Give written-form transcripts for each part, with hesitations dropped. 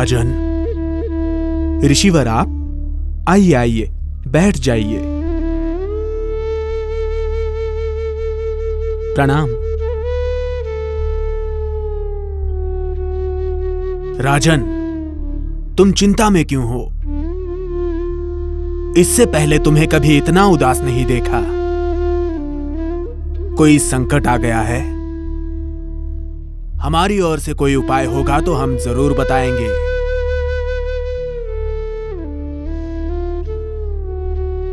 राजन, ऋषिवर आप आइए आइए, बैठ जाइए। प्रणाम। राजन, तुम चिंता में क्यों हो? इससे पहले तुम्हें कभी इतना उदास नहीं देखा। कोई संकट आ गया है? हमारी ओर से कोई उपाय होगा तो हम जरूर बताएंगे।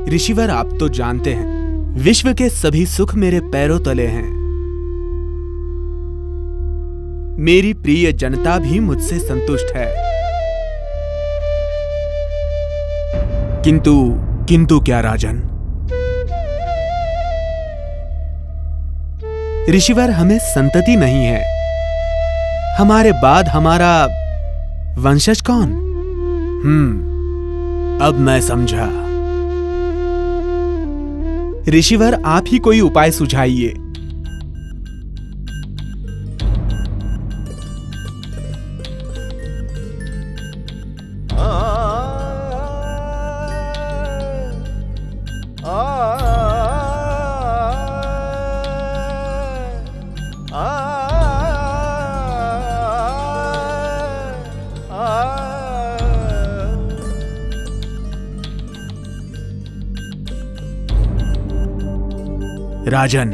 ऋषिवर, आप तो जानते हैं, विश्व के सभी सुख मेरे पैरों तले हैं। मेरी प्रिय जनता भी मुझसे संतुष्ट है। किंतु क्या राजन? ऋषिवर, हमें संतति नहीं है। हमारे बाद हमारा वंशज कौन? अब मैं समझा। ऋषिवर, आप ही कोई उपाय सुझाइए। राजन,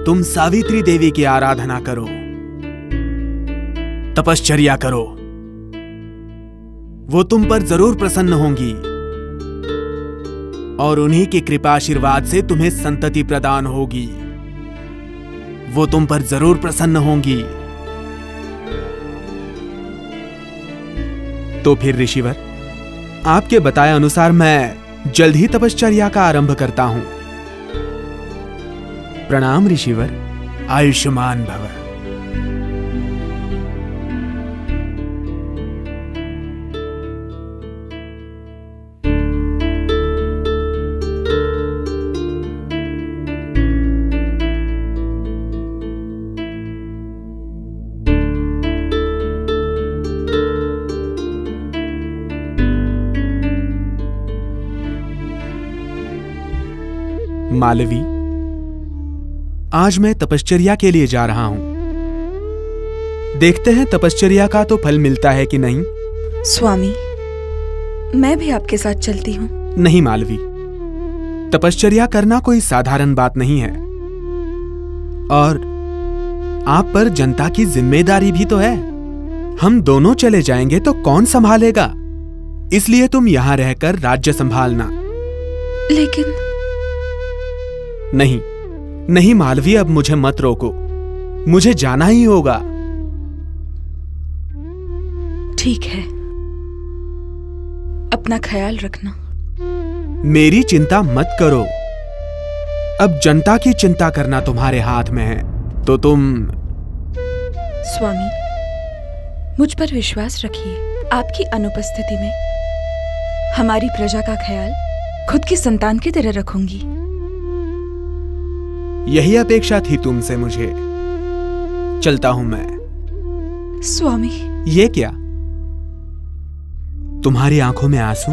तुम सावित्री देवी की आराधना करो, तपश्चर्या करो। वो तुम पर जरूर प्रसन्न होंगी और उन्हीं की कृपा आशीर्वाद से तुम्हें संतति प्रदान होगी। वो तुम पर जरूर प्रसन्न होंगी। तो फिर ऋषिवर, आपके बताए अनुसार मैं जल्द ही तपश्चर्या का आरंभ करता हूं। प्रणाम ऋषिवर, आयुष्मान भव। मालवी, आज मैं तपश्चर्या के लिए जा रहा हूं। देखते हैं तपश्चर्या का तो फल मिलता है कि नहीं। स्वामी, मैं भी आपके साथ चलती हूं। नहीं मालवी, तपश्चर्या करना कोई साधारण बात नहीं है और आप पर जनता की जिम्मेदारी भी तो है। हम दोनों चले जाएंगे तो कौन संभालेगा? इसलिए तुम यहां रहकर राज्य संभालना। लेकिन नहीं मालवी, अब मुझे मत रोको। मुझे जाना ही होगा। ठीक है, अपना ख्याल रखना। मेरी चिंता मत करो। अब जनता की चिंता करना तुम्हारे हाथ में है, तो तुम। स्वामी, मुझ पर विश्वास रखिए। आपकी अनुपस्थिति में हमारी प्रजा का ख्याल खुद की संतान की तरह रखूंगी। यही अपेक्षा थी तुमसे मुझे। चलता हूं मैं। स्वामी। ये क्या? तुम्हारी आंखों में आंसू?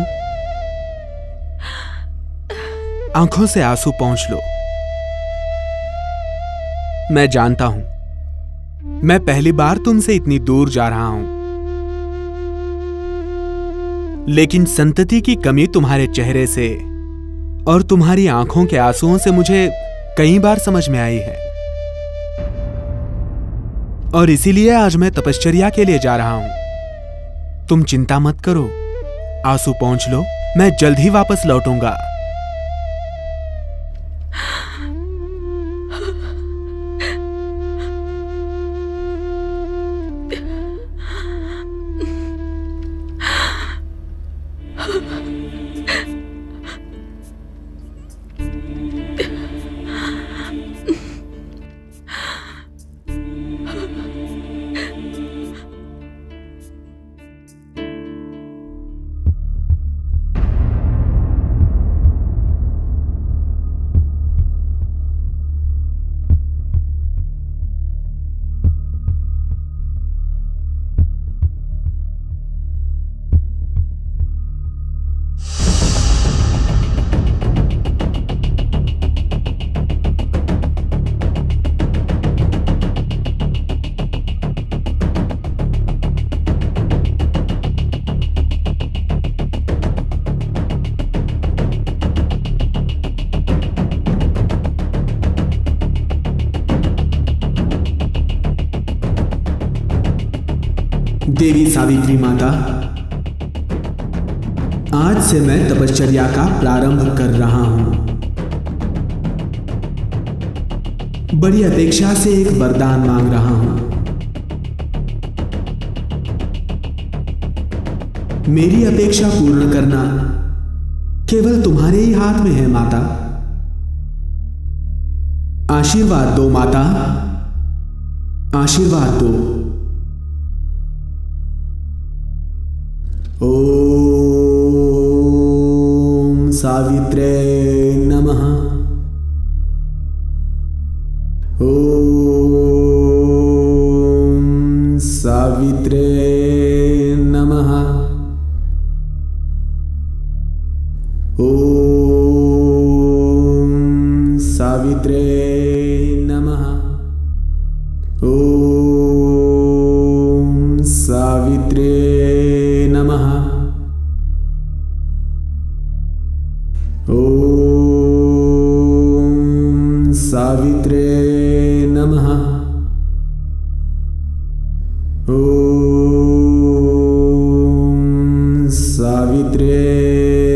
आंखों से आंसू पोंछ लो। मैं जानता हूं, मैं पहली बार तुमसे इतनी दूर जा रहा हूं, लेकिन संतति की कमी तुम्हारे चेहरे से और तुम्हारी आंखों के आंसुओं से मुझे कई बार समझ में आई है। और इसीलिए आज मैं तपश्चर्या के लिए जा रहा हूं। तुम चिंता मत करो, आंसू पोंछ लो, मैं जल्द ही वापस लौटूंगा। देवी सावित्री माता, आज से मैं तपश्चर्या का प्रारंभ कर रहा हूं। बड़ी अपेक्षा से एक वरदान मांग रहा हूं। मेरी अपेक्षा पूर्ण करना केवल तुम्हारे ही हाथ में है माता। आशीर्वाद दो माता, आशीर्वाद दो। ओम सावित्रे नमः। ओम सावित्रे नमः। ओम सावित्रे नमः। ओम सावित्रे नमः। ओम सावित्रे नमः। ओम सावित्रे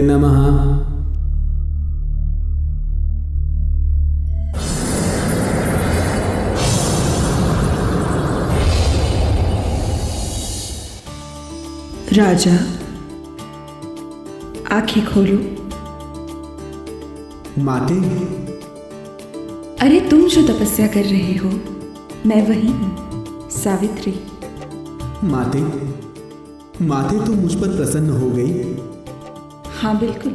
नमः। राजा, आंखें खोलो। माते, अरे तुम जो तपस्या कर रहे हो, मैं वही हूं, सावित्री। माते, माते तो मुझ पर प्रसन्न हो गई। हाँ बिल्कुल,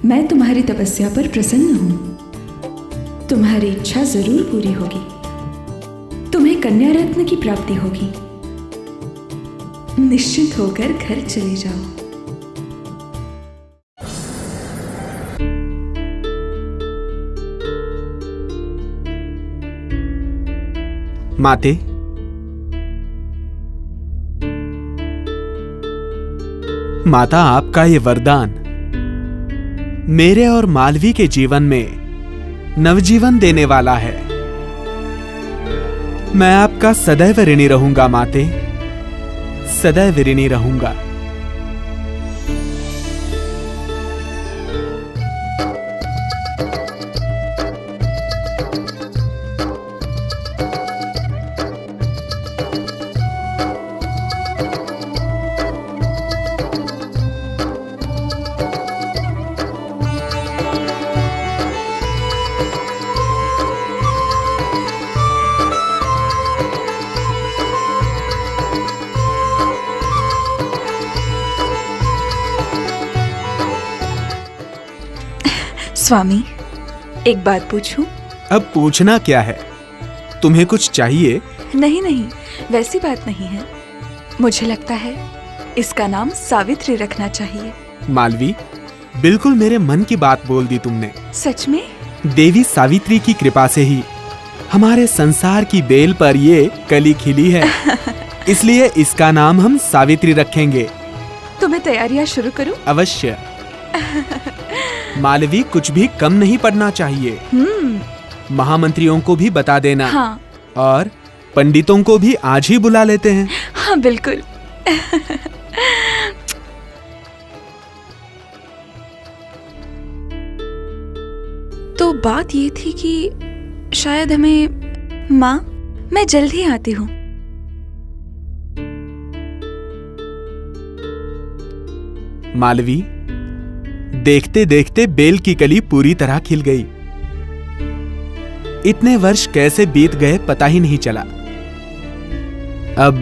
मैं तुम्हारी तपस्या पर प्रसन्न हूं। तुम्हारी इच्छा जरूर पूरी होगी। तुम्हें कन्या रत्न की प्राप्ति होगी। निश्चिंत होकर घर चले जाओ। माते, माता, आपका ये वरदान मेरे और मालवी के जीवन में नवजीवन देने वाला है। मैं आपका सदैव ऋणी रहूंगा माते, सदैव ऋणी रहूंगा। स्वामी, एक बात पूछूं? अब पूछना क्या है? तुम्हें कुछ चाहिए? नहीं नहीं, वैसी बात नहीं है। मुझे लगता है इसका नाम सावित्री रखना चाहिए। मालवी, बिल्कुल मेरे मन की बात बोल दी तुमने। सच में? देवी सावित्री की कृपा से ही हमारे संसार की बेल पर ये कली खिली है। इसलिए इसका नाम हम सावित्री रखेंगे। तो मैं तैयारियां शुरू करूं? अवश्य। मालवी, कुछ भी कम नहीं पड़ना चाहिए। महामंत्रियों को भी बता देना। हाँ। और पंडितों को भी आज ही बुला लेते हैं। हाँ बिल्कुल। तो बात ये थी कि शायद हमें, माँ, मैं जल्द ही आती हूँ। मालवी, देखते देखते बेल की कली पूरी तरह खिल गई। इतने वर्ष कैसे बीत गए पता ही नहीं चला। अब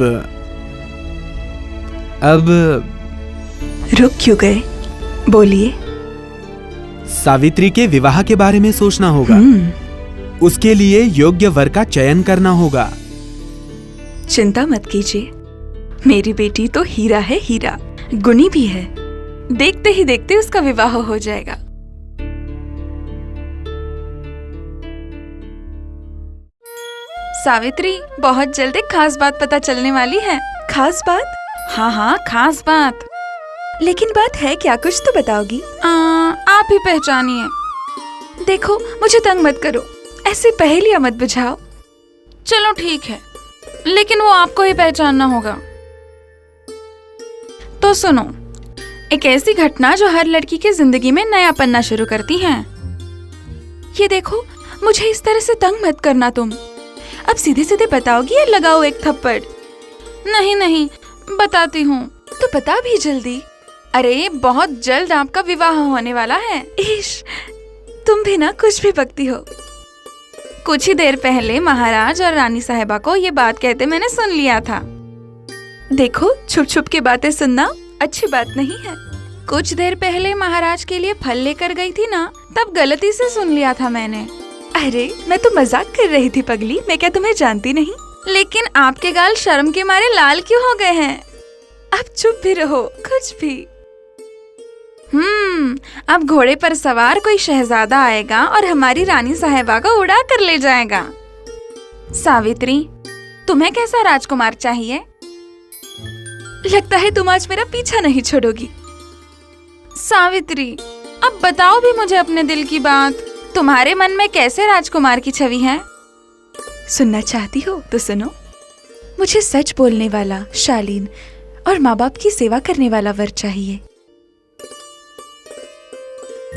रुक क्यों गए? बोलिए। सावित्री के विवाह के बारे में सोचना होगा। उसके लिए योग्य वर का चयन करना होगा। चिंता मत कीजिए, मेरी बेटी तो हीरा है, हीरा। गुणी भी है। देखते ही देखते उसका विवाह हो जाएगा। सावित्री, बहुत जल्द एक खास बात पता चलने वाली है। खास बात? हाँ हाँ, खास बात। लेकिन बात है क्या? कुछ तो बताओगी। आप ही पहचानिए। देखो, मुझे तंग मत करो, ऐसे पहेलियां मत बुझाओ। चलो ठीक है, लेकिन वो आपको ही पहचानना होगा। तो सुनो, एक ऐसी घटना जो हर लड़की की जिंदगी में नया पन्ना शुरू करती है। ये देखो, मुझे इस तरह से तंग मत करना तुम। अब सीधे सीधे बताओगी या लगाओ एक थप्पड़? नहीं नहीं, बताती हूँ तो बता भी जल्दी। अरे बहुत जल्द आपका विवाह होने वाला है। ईश, तुम भी ना कुछ भी बकती हो। कुछ ही देर पहले महाराज और रानी साहिबा को ये बात कहते मैंने सुन लिया था। देखो, छुप छुप के बातें सुनना अच्छी बात नहीं है। कुछ देर पहले महाराज के लिए फल लेकर गई थी ना, तब गलती से सुन लिया था मैंने। अरे मैं तो मजाक कर रही थी पगली, मैं क्या तुम्हें जानती नहीं? लेकिन आपके गाल शर्म के मारे लाल क्यों हो गए हैं? अब चुप भी रहो, कुछ भी। अब घोड़े पर सवार कोई शहजादा आएगा और हमारी रानी साहिबा को उड़ा कर ले जाएगा। सावित्री, तुम्हें कैसा राजकुमार चाहिए? लगता है तुम आज मेरा पीछा नहीं छोड़ोगी। सावित्री, अब बताओ भी मुझे अपने दिल की बात। तुम्हारे मन में कैसे राजकुमार की छवि है? सुनना चाहती हो तो सुनो। मुझे सच बोलने वाला, शालीन और माँ बाप की सेवा करने वाला वर चाहिए।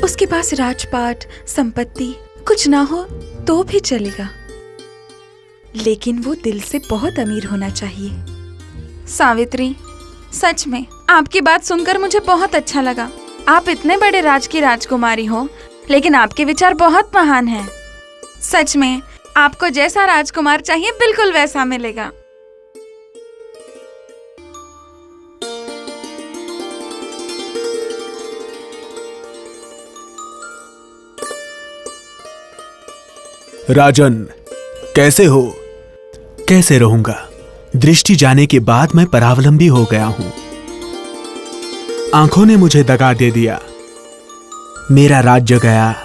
उसके पास राजपाट, संपत्ति कुछ ना हो तो भी चलेगा, लेकिन वो दिल से बहुत अमीर होना चाहिए। सावित्री, सच में आपकी बात सुनकर मुझे बहुत अच्छा लगा। आप इतने बड़े राज की राजकुमारी हो, लेकिन आपके विचार बहुत महान हैं। सच में आपको जैसा राजकुमार चाहिए बिल्कुल वैसा मिलेगा। राजन, कैसे हो? कैसे रहूंगा? दृष्टि जाने के बाद मैं परावलंबी हो गया हूं। आंखों ने मुझे दगा दे दिया। मेरा राज्य गया,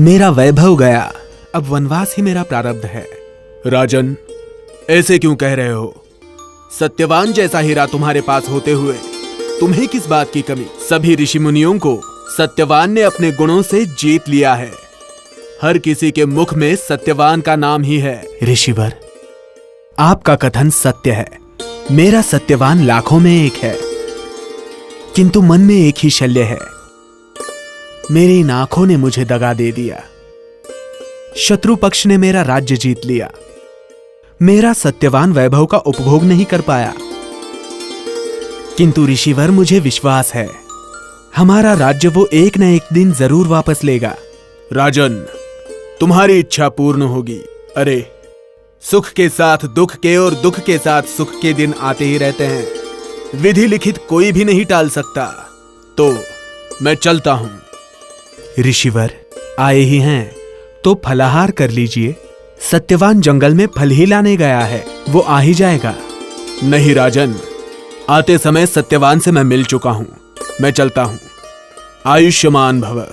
मेरा वैभव गया। अब वनवास ही मेरा प्रारब्ध है। राजन, ऐसे क्यों कह रहे हो? सत्यवान जैसा हीरा तुम्हारे पास होते हुए तुम्हें किस बात की कमी? सभी ऋषि मुनियों को सत्यवान ने अपने गुणों से जीत लिया है। हर किसी के मुख में सत्यवान का नाम ही है। ऋषिवर, आपका कथन सत्य है। मेरा सत्यवान लाखों में एक है, किंतु मन में एक ही शल्य है। मेरी इन आंखों ने मुझे दगा दे दिया। शत्रु पक्ष ने मेरा राज्य जीत लिया। मेरा सत्यवान वैभव का उपभोग नहीं कर पाया। किंतु ऋषिवर, मुझे विश्वास है हमारा राज्य वो एक न एक दिन जरूर वापस लेगा। राजन, तुम्हारी इच्छा पूर्ण होगी। अरे, सुख के साथ दुख के और दुख के साथ सुख के दिन आते ही रहते हैं। विधि लिखित कोई भी नहीं टाल सकता। तो मैं चलता हूं। ऋषिवर, आए ही हैं तो फलाहार कर लीजिए। सत्यवान जंगल में फल ही लाने गया है, वो आ ही जाएगा। नहीं राजन, आते समय सत्यवान से मैं मिल चुका हूं। मैं चलता हूं। आयुष्मान भव।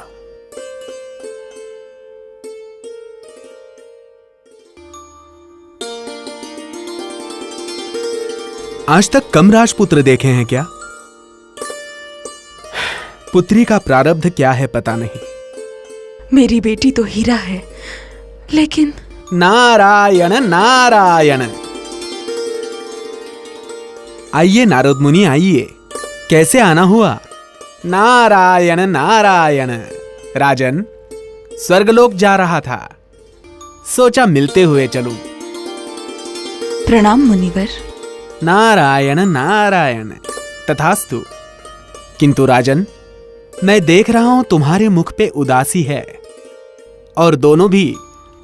आज तक कम राजपुत्र देखे हैं क्या? पुत्री का प्रारब्ध क्या है पता नहीं। मेरी बेटी तो हीरा है, लेकिन नारायण नारायण। आइए नारद मुनि, आइए। कैसे आना हुआ? नारायण नारायण। राजन, स्वर्गलोक जा रहा था, सोचा मिलते हुए चलूं। प्रणाम मुनिवर। नारायण नारायण। तथास्तु। किंतु राजन, मैं देख रहा हूं तुम्हारे मुख पे उदासी है, और दोनों भी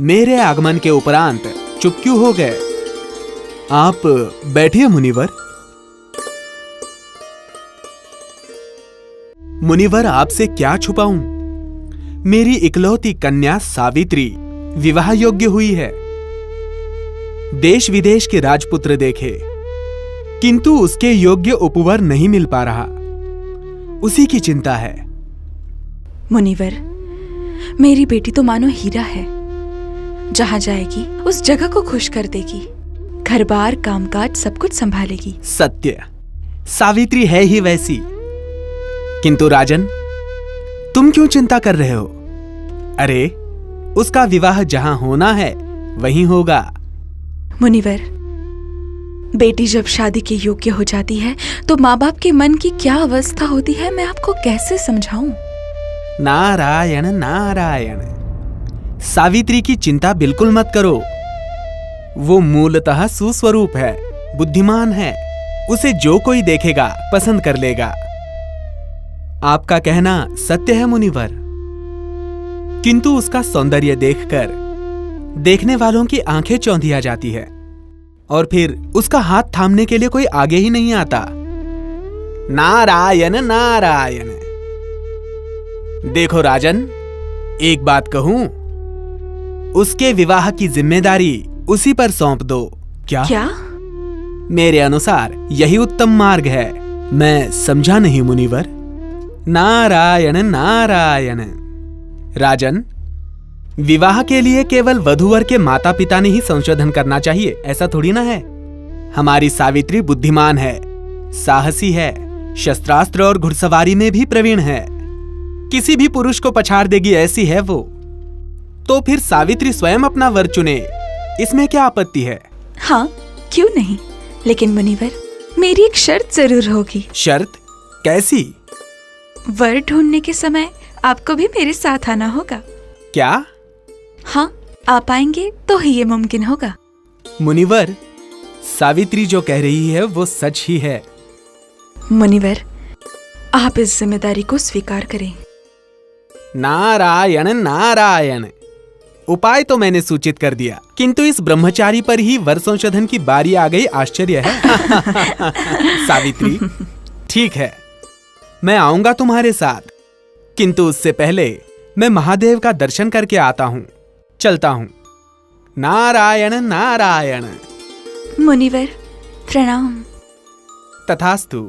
मेरे आगमन के उपरांत चुप क्यों हो गए? आप बैठिए मुनिवर। मुनिवर, आपसे क्या छुपाऊं? मेरी इकलौती कन्या सावित्री विवाह योग्य हुई है। देश विदेश के राजपुत्र देखे, किंतु उसके योग्य उपवर नहीं मिल पा रहा। उसी की चिंता है। मुनिवर, मेरी बेटी तो मानो हीरा है। जहां जाएगी उस जगह को खुश कर देगी, घर बार कामकाज सब कुछ संभालेगी। सत्य, सावित्री है ही वैसी। किंतु राजन, तुम क्यों चिंता कर रहे हो? अरे, उसका विवाह जहां होना है वहीं होगा। मुनिवर, बेटी जब शादी के योग्य हो जाती है तो माँ बाप के मन की क्या अवस्था होती है मैं आपको कैसे समझाऊं। नारायण नारायण। सावित्री की चिंता बिल्कुल मत करो। वो मूलतः सुस्वरूप है, बुद्धिमान है, उसे जो कोई देखेगा पसंद कर लेगा। आपका कहना सत्य है मुनिवर, किंतु उसका सौंदर्य देखकर देखने वालों की आंखें चौंधिया जाती है और फिर उसका हाथ थामने के लिए कोई आगे ही नहीं आता। नारायण नारायण। देखो राजन, एक बात कहूं, उसके विवाह की जिम्मेदारी उसी पर सौंप दो। क्या? मेरे अनुसार यही उत्तम मार्ग है। मैं समझा नहीं मुनिवर। नारायण नारायण। राजन, विवाह के लिए केवल वधूवर के माता पिता ने ही संशोधन करना चाहिए, ऐसा थोड़ी ना है। हमारी सावित्री बुद्धिमान है, साहसी है, शस्त्रास्त्र और घुड़सवारी में भी प्रवीण है, किसी भी पुरुष को पछाड़ देगी ऐसी है वो। तो फिर सावित्री स्वयं अपना वर चुने, इसमें क्या आपत्ति है? हाँ, क्यों नहीं, लेकिन मुनिवर मेरी एक शर्त जरूर होगी। शर्त? कैसी? वर ढूंढने के समय आपको भी मेरे साथ आना होगा। क्या? हाँ, आप आएंगे तो ही ये मुमकिन होगा। मुनिवर, सावित्री जो कह रही है वो सच ही है। मुनिवर, आप इस जिम्मेदारी को स्वीकार करें। नारायण नारायण। उपाय तो मैंने सूचित कर दिया, किंतु इस ब्रह्मचारी पर ही वर संशोधन की बारी आ गई। आश्चर्य है। सावित्री, ठीक है, मैं आऊंगा तुम्हारे साथ, किंतु उससे पहले मैं महादेव का दर्शन करके आता हूं। चलता हूं। नारायण नारायण। मुनिवर, प्रणाम। तथास्तु।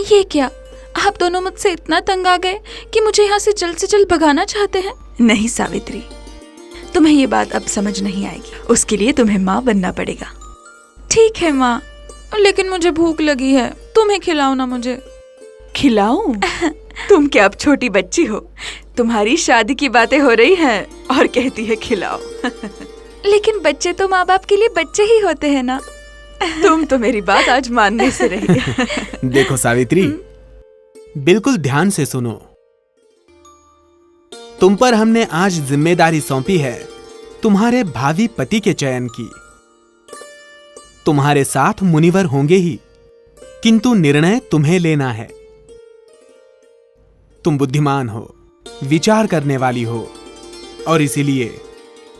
ये क्या, आप दोनों मुझसे इतना तंग आ गए कि मुझे यहाँ से जल्द भगाना चाहते हैं? नहीं सावित्री, तुम्हें ये बात अब समझ नहीं आएगी। उसके लिए तुम्हें माँ बनना पड़ेगा। ठीक है माँ, लेकिन मुझे भूख लगी है, तुम्हें खिलाओ ना मुझे। खिलाऊं? तुम क्या अब छोटी बच्ची हो? तुम्हारी शादी की बातें हो रही हैं और कहती है खिलाओ। लेकिन बच्चे तो माँ बाप के लिए बच्चे ही होते हैं ना। तुम तो मेरी बात आज मानने से रही। देखो सावित्री, बिल्कुल ध्यान से सुनो। तुम पर हमने आज जिम्मेदारी सौंपी है तुम्हारे भावी पति के चयन की। तुम्हारे साथ मुनिवर होंगे ही, किंतु निर्णय तुम्हें लेना है। तुम बुद्धिमान हो, विचार करने वाली हो, और इसीलिए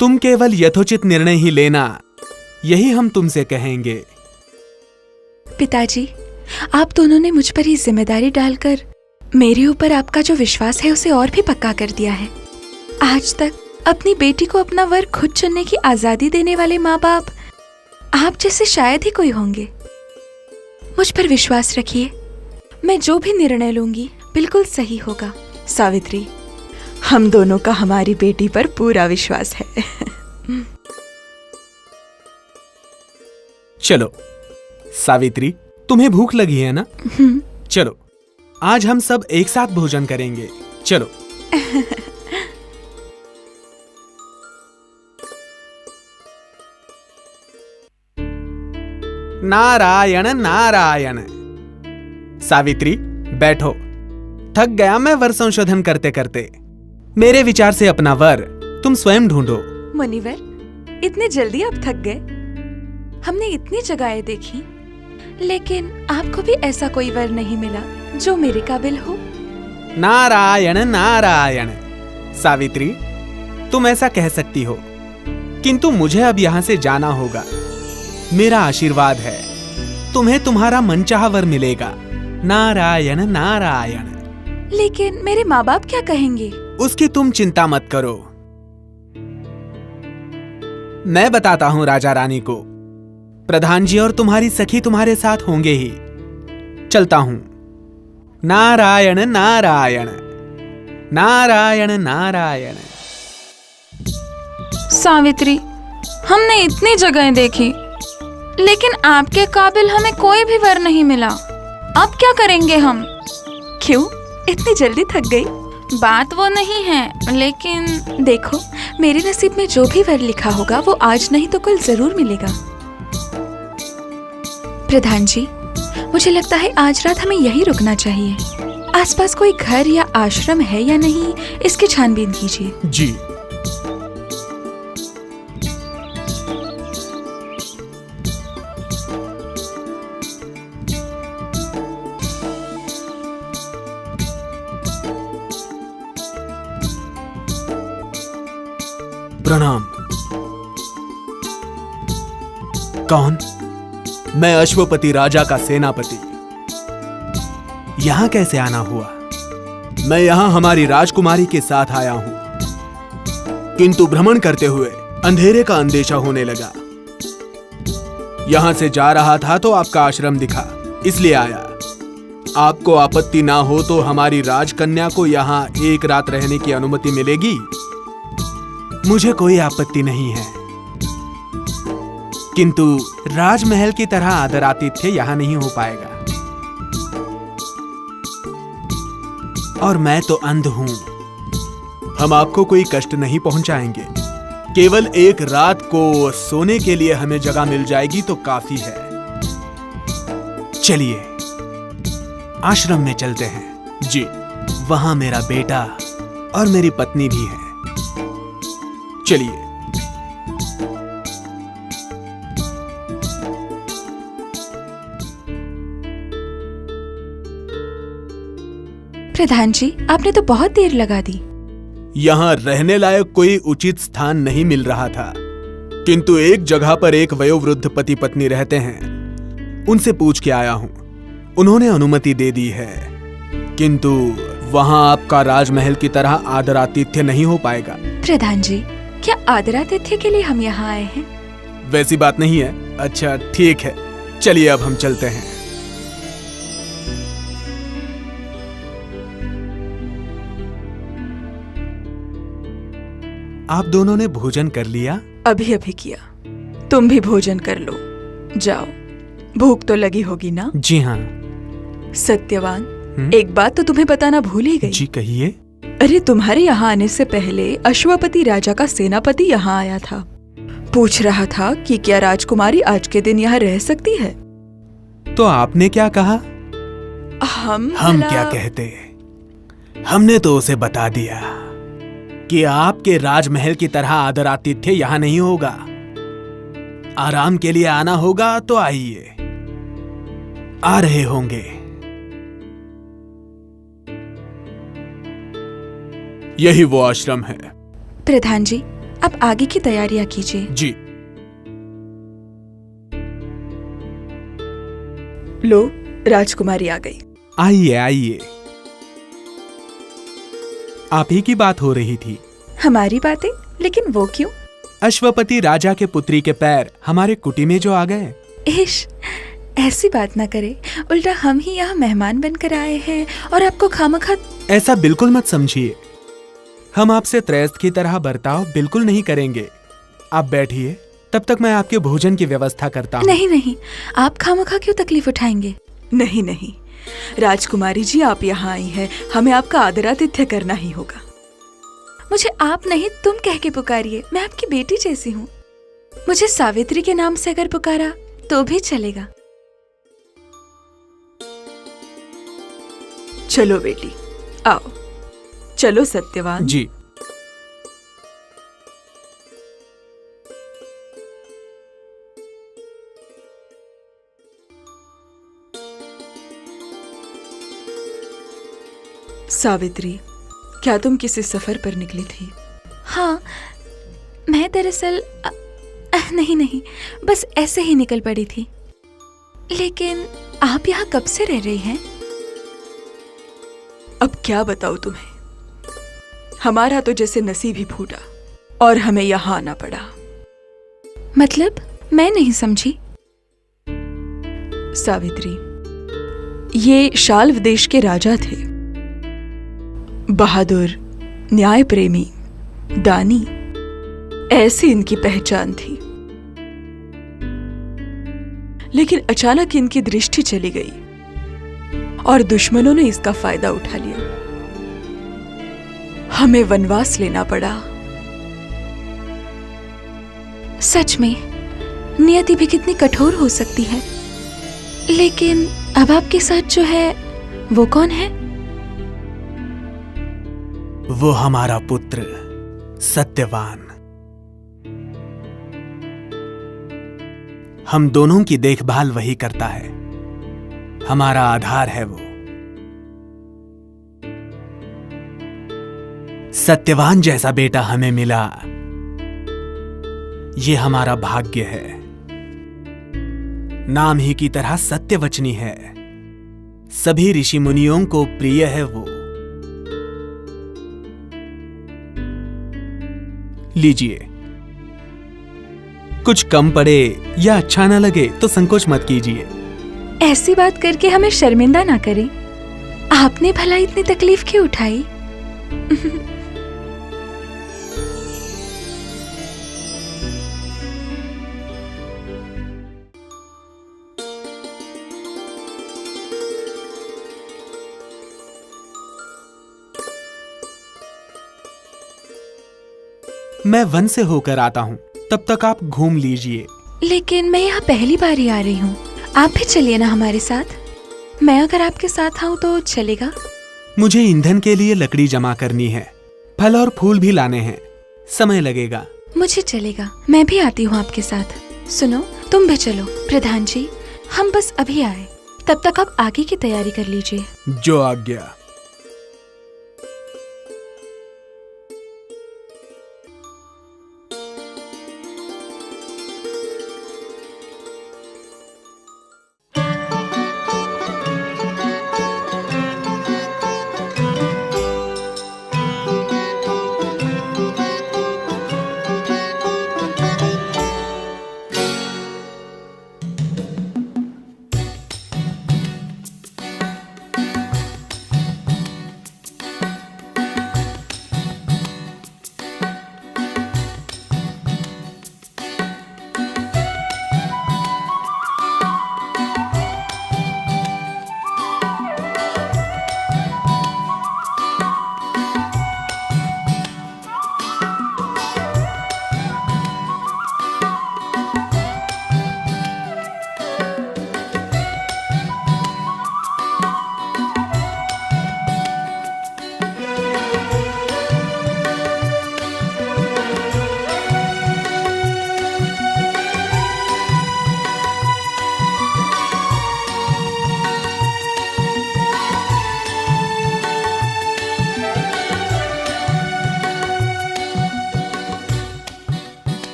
तुम केवल यथोचित निर्णय ही लेना, यही हम तुमसे कहेंगे। पिताजी, आप दोनों ने मुझ पर ये जिम्मेदारी डालकर मेरे ऊपर आपका जो विश्वास है उसे और भी पक्का कर दिया है। आज तक अपनी बेटी को अपना वर खुद चुनने की आजादी देने वाले माँ बाप आप जैसे शायद ही कोई होंगे। मुझ पर विश्वास रखिए, मैं जो भी निर्णय लूंगी बिल्कुल सही होगा। सावित्री, हम दोनों का हमारी बेटी पर पूरा विश्वास है। चलो सावित्री, तुम्हें भूख लगी है ना? चलो, आज हम सब एक साथ भोजन करेंगे। चलो। नारायण नारायण। सावित्री, बैठो। थक गया मैं वर संशोधन करते करते। मेरे विचार से अपना वर तुम स्वयं ढूंढो। मुनिवर, इतने जल्दी आप थक गए? हमने इतनी जगहें देखी, लेकिन आपको भी ऐसा कोई वर नहीं मिला जो मेरे काबिल हो। नारायण नारायण। सावित्री, तुम ऐसा कह सकती हो, किंतु मुझे अब यहाँ से जाना होगा। मेरा आशीर्वाद है, तुम्हें तुम्हारा मनचाहा वर मिलेगा। नारायण नारायण। लेकिन मेरे माँ बाप क्या कहेंगे? उसकी तुम चिंता मत करो, मैं बताता हूँ राजा रानी को। प्रधान जी और तुम्हारी सखी तुम्हारे साथ होंगे ही। चलता हूं। नारायण नारायण। नारायण नारायण। सावित्री, हमने इतनी जगहें देखी, लेकिन आपके काबिल हमें कोई भी वर नहीं मिला। अब क्या करेंगे हम? क्यों इतनी जल्दी थक गई? बात वो नहीं है, लेकिन देखो, मेरे नसीब में जो भी वर लिखा होगा वो आज नहीं तो कल जरूर मिलेगा। प्रधान जी, मुझे लगता है आज रात हमें यहीं रुकना चाहिए। आसपास कोई घर या आश्रम है या नहीं, इसकी छानबीन कीजिए। जी। प्रणाम। कौन? मैं अश्वपति राजा का सेनापति। यहां कैसे आना हुआ? मैं यहां हमारी राजकुमारी के साथ आया हूं, किंतु भ्रमण करते हुए अंधेरे का अंदेशा होने लगा। यहां से जा रहा था तो आपका आश्रम दिखा, इसलिए आया। आपको आपत्ति ना हो तो हमारी राजकन्या को यहां एक रात रहने की अनुमति मिलेगी? मुझे कोई आपत्ति नहीं है, किंतु राजमहल की तरह आदर आतिथ्य यहां नहीं हो पाएगा। और मैं तो अंध हूं, हम आपको कोई कष्ट नहीं पहुंचाएंगे। केवल एक रात को सोने के लिए हमें जगह मिल जाएगी तो काफी है। चलिए आश्रम में चलते हैं। जी। वहां मेरा बेटा और मेरी पत्नी भी है। चलिए। प्रधान जी, आपने तो बहुत देर लगा दी। यहाँ रहने लायक कोई उचित स्थान नहीं मिल रहा था, किंतु एक जगह पर एक वयोवृद्ध पति पत्नी रहते हैं। उनसे पूछ के आया हूं, उन्होंने अनुमति दे दी है, किंतु वहां आपका राजमहल की तरह आदर आतिथ्य नहीं हो पाएगा। प्रधान जी, क्या आदरातिथ्य के लिए हम यहाँ आए हैं? वैसी बात नहीं है। अच्छा ठीक है, चलिए अब हम चलते हैं। आप दोनों ने भोजन कर लिया? अभी अभी किया। तुम भी भोजन कर लो, जाओ। भूख तो लगी होगी ना? जी हाँ। सत्यवान, एक बात तो तुम्हें बताना भूल ही गई। जी कहिए। अरे, तुम्हारे यहाँ आने से पहले अश्वपति राजा का सेनापति यहाँ आया था। पूछ रहा था कि क्या राजकुमारी आज के दिन यहाँ रह सकती है। तो आपने क्या कहा? हम क्या कहते? हमने तो उसे बता दिया कि आपके राजमहल की तरह आदर आतिथ्य यहाँ नहीं होगा। आराम के लिए आना होगा तो आइए, आ रहे होंगे। यही वो आश्रम है। प्रधान जी, अब आगे की तैयारियां कीजिए। जी। लो, राजकुमारी आ गई। आइए आइए। आप ही की बात हो रही थी। हमारी बातें? लेकिन वो क्यों? अश्वपति राजा के पुत्री के पैर हमारे कुटी में जो आ गए। इश, ऐसी बात ना करे। उल्टा हम ही यहाँ मेहमान बनकर आए हैं और आपको खामखा। ऐसा बिल्कुल मत समझिए। हम आपसे त्रयस्थ की तरह बर्ताव बिल्कुल नहीं करेंगे। आप बैठिए, तब तक मैं आपके भोजन की व्यवस्था करता हूँ। नहीं नहीं, आप खामखा क्यों तकलीफ उठाएंगे? नहीं नहीं, राजकुमारी जी आप यहाँ आई हैं, हमें आपका आदरातिथ्य करना ही होगा। मुझे आप नहीं तुम कह के पुकारिए, मैं आपकी बेटी जैसी हूँ। मुझे सावित्री के नाम से अगर पुकारा तो भी चलेगा। चलो बेटी, आओ। चलो सत्यवान। जी। सावित्री, क्या तुम किसी सफर पर निकली थी? हाँ, मैं दरअसल नहीं, बस ऐसे ही निकल पड़ी थी। लेकिन आप यहाँ कब से रह रही हैं? अब क्या बताऊं तुम्हें, हमारा तो जैसे नसीब ही फूटा और हमें यहाँ आना पड़ा। मतलब, मैं नहीं समझी। सावित्री, ये शाल्व देश के राजा थे। बहादुर, न्याय प्रेमी, दानी, ऐसी इनकी पहचान थी। लेकिन अचानक इनकी दृष्टि चली गई और दुश्मनों ने इसका फायदा उठा लिया। हमें वनवास लेना पड़ा सच में नियति भी कितनी कठोर हो सकती है। लेकिन अब आपके साथ जो है वो कौन है? वो हमारा पुत्र सत्यवान। हम दोनों की देखभाल वही करता है, हमारा आधार है वो। सत्यवान जैसा बेटा हमें मिला, ये हमारा भाग्य है। नाम ही की तरह सत्यवचनी है, सभी ऋषि मुनियों को प्रिय है वो। लीजिए, कुछ कम पड़े या अच्छा ना लगे तो संकोच मत कीजिए। ऐसी बात करके हमें शर्मिंदा ना करें। आपने भला इतनी तकलीफ क्यों उठाई? मैं वन से होकर आता हूँ, तब तक आप घूम लीजिए। लेकिन मैं यहाँ पहली बार ही आ रही हूँ, आप भी चलिए ना हमारे साथ। मैं अगर आपके साथ आऊँ तो चलेगा? मुझे ईंधन के लिए लकड़ी जमा करनी है, फल और फूल भी लाने हैं, समय लगेगा। मुझे चलेगा, मैं भी आती हूँ आपके साथ। सुनो, तुम भी चलो। प्रधान जी, हम बस अभी आए, तब तक आप आगे की तैयारी कर लीजिए। जो आज्ञा।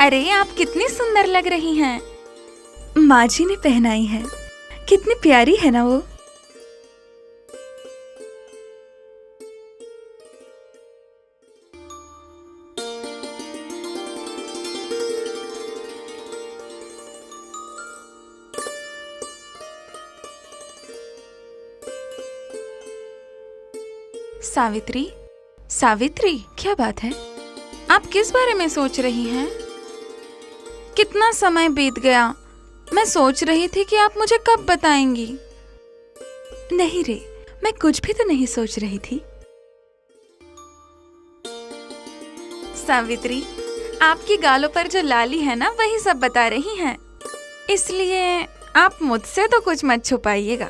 अरे आप कितनी सुंदर लग रही हैं। माँ जी ने पहनाई है, कितनी प्यारी है ना वो। सावित्री, सावित्री, क्या बात है? आप किस बारे में सोच रही हैं? कितना समय बीत गया, मैं सोच रही थी कि आप मुझे कब बताएंगी। नहीं रे, मैं कुछ भी तो नहीं सोच रही थी। सावित्री, आपकी गालों पर जो लाली है ना, वही सब बता रही हैं। इसलिए आप मुझसे तो कुछ मत छुपाइएगा।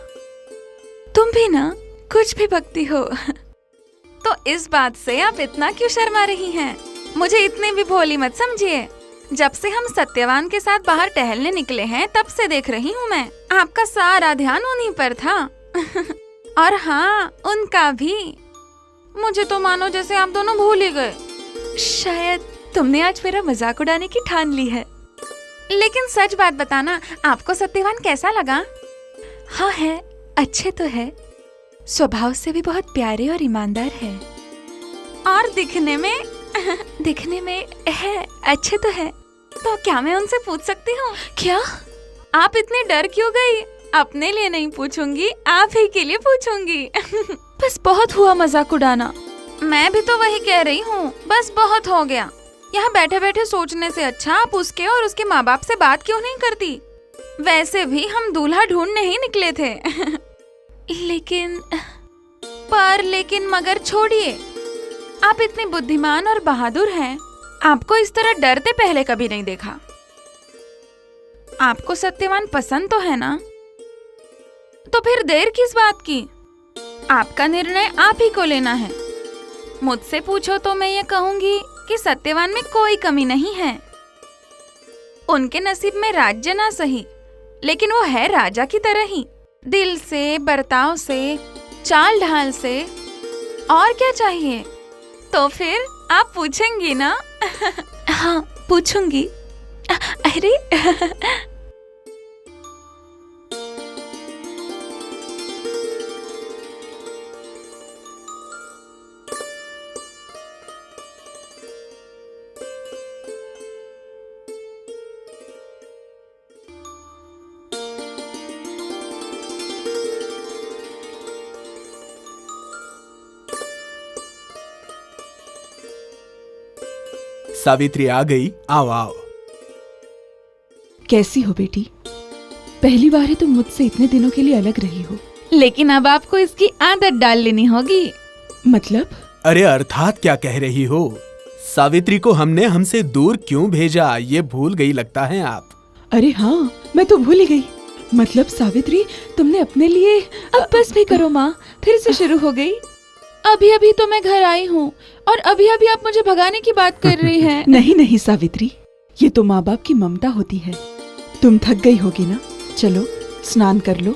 तुम भी ना कुछ भी बकती हो। तो इस बात से आप इतना क्यों शर्मा रही हैं? मुझे इतनी भी भोली मत समझिए। जब से हम सत्यवान के साथ बाहर टहलने निकले हैं, तब से देख रही हूँ मैं। आपका सारा ध्यान उन्हीं पर था। और हाँ, उनका भी। मुझे तो मानो जैसे आप दोनों भूल ही गए। शायद तुमने आज मेरा मजाक उड़ाने की ठान ली है। लेकिन सच बात बताना, आपको सत्यवान कैसा लगा? हाँ है, अच्छे तो है। स्वभाव से भी बहुत प्यारे और ईमानदार है। और दिखने में है, अच्छे तो है। तो क्या मैं उनसे पूछ सकती हूँ? क्या? आप इतनी डर क्यों गई? अपने लिए नहीं पूछूंगी, आप ही के लिए पूछूंगी। बस बहुत हुआ मजाक उड़ाना। मैं भी तो वही कह रही हूँ, बस बहुत हो गया। यहाँ बैठे बैठे सोचने से अच्छा आप उसके और उसके माँ बाप से बात क्यों नहीं करती? वैसे भी हम दूल्हा ढूंढने ही निकले थे। लेकिन मगर छोड़िए, आप इतने बुद्धिमान और बहादुर हैं। आपको इस तरह डरते पहले कभी नहीं देखा। आपको सत्यवान पसंद तो है ना? तो फिर देर किस बात की? आपका निर्णय आप ही को लेना है। मुझसे पूछो तो मैं ये कहूंगी कि सत्यवान में कोई कमी नहीं है। उनके नसीब में राज्य ना सही, लेकिन वो है राजा की तरह ही। दिल से, बर्ताव से, चाल ढाल से। और क्या चाहिए? तो फिर आप पूछेंगी ना? हाँ, पूछूंगी। अरे सावित्री आ गई। आओ आओ। कैसी हो बेटी? पहली बार है तुम मुझसे इतने दिनों के लिए अलग रही हो। लेकिन अब आपको इसकी आदत डाल लेनी होगी। मतलब? अरे अर्थात क्या कह रही हो? सावित्री को हमने हमसे दूर क्यों भेजा, ये भूल गई लगता है आप। अरे हाँ, मैं तो भूल ही गई। मतलब सावित्री, तुमने अपने लिए। अब बस भी करो माँ, फिर से शुरू हो गई। अभी अभी तो मैं घर आई हूँ और अभी अभी आप मुझे भगाने की बात कर रही हैं। नहीं नहीं सावित्री, ये तो माँ बाप की ममता होती है। तुम थक गई होगी ना, चलो स्नान कर लो।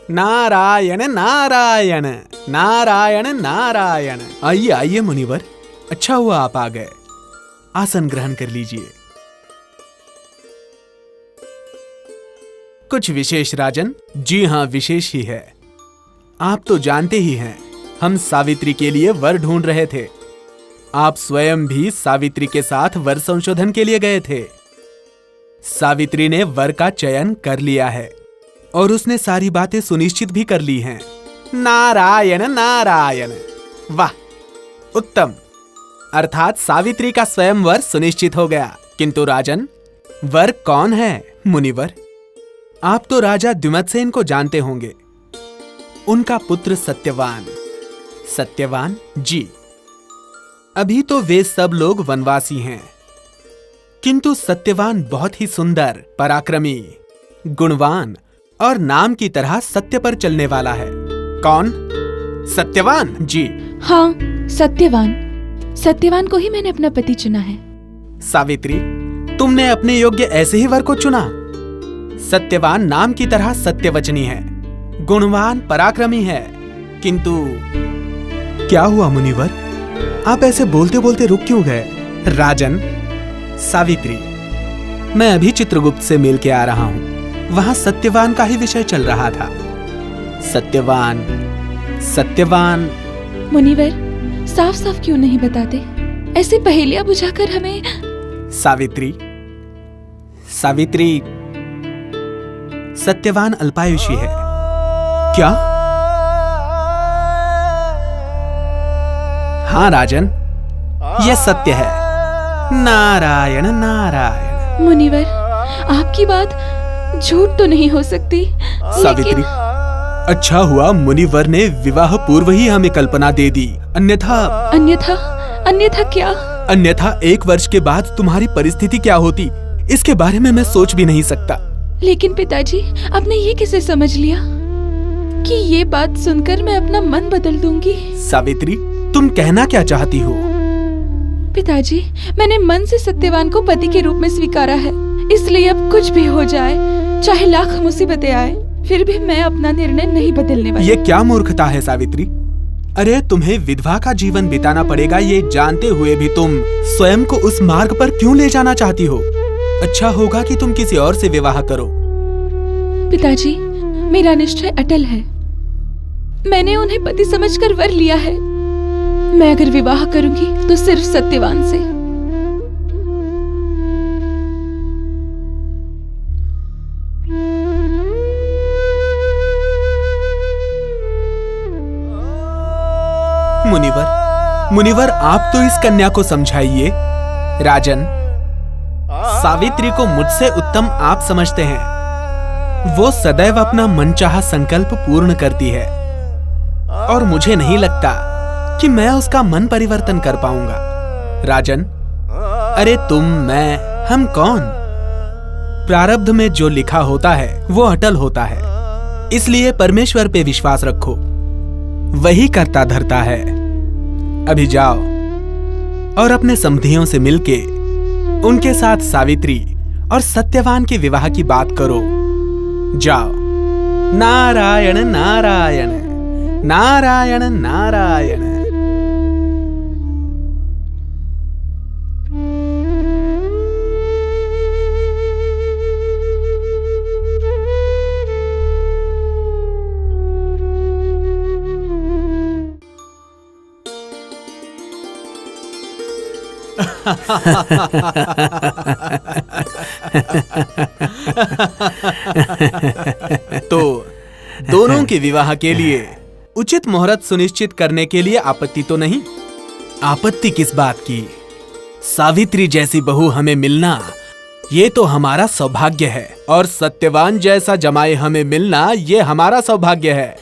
नारायण नारायण नारायण नारायण। आइए आइए मुनिवर, अच्छा हुआ आप आ गए। आसन ग्रहण कर लीजिए। कुछ विशेष राजन? जी हाँ, विशेष ही है। आप तो जानते ही हैं, हम सावित्री के लिए वर ढूंढ रहे थे। आप स्वयं भी सावित्री के साथ वर संशोधन के लिए गए थे। सावित्री ने वर का चयन कर लिया है और उसने सारी बातें सुनिश्चित भी कर ली हैं। नारायण नारायण। वाह, उत्तम। अर्थात सावित्री का स्वयंवर सुनिश्चित हो गया। किंतु राजन, वर कौन है? मुनिवर, आप तो राजा द्युमत्सेन को जानते होंगे। उनका पुत्र सत्यवान। सत्यवान जी। अभी तो वे सब लोग वनवासी हैं, किंतु सत्यवान बहुत ही सुंदर, पराक्रमी, गुणवान और नाम की तरह सत्य पर चलने वाला है। कौन? सत्यवान जी। हाँ, सत्यवान। सत्यवान को ही मैंने अपना पति चुना है। सावित्री, तुमने अपने योग्य ऐसे ही वर को चुना। सत्यवान नाम की तरह सत्यवचनी है, गुणवान, पराक्रमी है। किंतु क्या हुआ मुनिवर? आप ऐसे बोलते बोलते रुक क्यों गए? राजन, सावित्री, मैं अभी चित्रगुप्त से मिल के आ रहा हूं। वहां सत्यवान का ही विषय चल रहा था। सत्यवान, सत्यवान। मुनिवर, साफ साफ क्यों नहीं बताते? ऐसे पहेलियां बुझाकर हमें। सावित्री, सावित्री, सत्यवान अल्पायुषी है। क्या? हाँ राजन, यह सत्य है। नारायण नारायण। मुनिवर, आपकी बात झूठ तो नहीं हो सकती। सावित्री, अच्छा हुआ मुनिवर ने विवाह पूर्व ही हमें कल्पना दे दी, अन्यथा। अन्यथा? अन्यथा क्या? अन्यथा 1 वर्ष के बाद तुम्हारी परिस्थिति क्या होती, इसके बारे में मैं सोच भी नहीं सकता। लेकिन पिताजी, आपने ये कैसे समझ लिया कि ये बात सुनकर मैं अपना मन बदल दूंगी? सावित्री, तुम कहना क्या चाहती हो? पिताजी, मैंने मन से सत्यवान को पति के रूप में स्वीकारा है, इसलिए अब कुछ भी हो जाए, चाहे लाख मुसीबतें आए, फिर भी मैं अपना निर्णय नहीं बदलने वाली। ये क्या मूर्खता है सावित्री? अरे तुम्हें विधवा का जीवन बिताना पड़ेगा, ये जानते हुए भी तुम स्वयं को उस मार्ग पर क्यों ले जाना चाहती हो? अच्छा होगा कि तुम किसी और से विवाह करो। पिताजी, मेरा निश्चय अटल है। मैंने उन्हें पति समझकर वर लिया है। मैं अगर विवाह करूंगी तो सिर्फ सत्यवान से। मुनिवर, आप तो इस कन्या को समझाइए। राजन, सावित्री को मुझसे उत्तम आप समझते हैं। वो सदैव अपना मनचाहा संकल्प पूर्ण करती है और मुझे नहीं लगता कि मैं उसका मन परिवर्तन कर पाऊंगा। राजन, अरे तुम, मैं, हम कौन? प्रारब्ध में जो लिखा होता है वो अटल होता है, इसलिए परमेश्वर पे विश्वास रखो, वही करता धरता है। अभी जाओ और अपने समधियों से मिलके उनके साथ सावित्री और सत्यवान के विवाह की बात करो। जाओ। नारायण नारायण, नारायण नारायण। तो दोनों के विवाह के लिए उचित मुहूर्त सुनिश्चित करने के लिए आपत्ति तो नहीं? आपत्ति किस बात की? सावित्री जैसी बहू हमें मिलना ये तो हमारा सौभाग्य है, और सत्यवान जैसा जमाए हमें मिलना ये हमारा सौभाग्य है।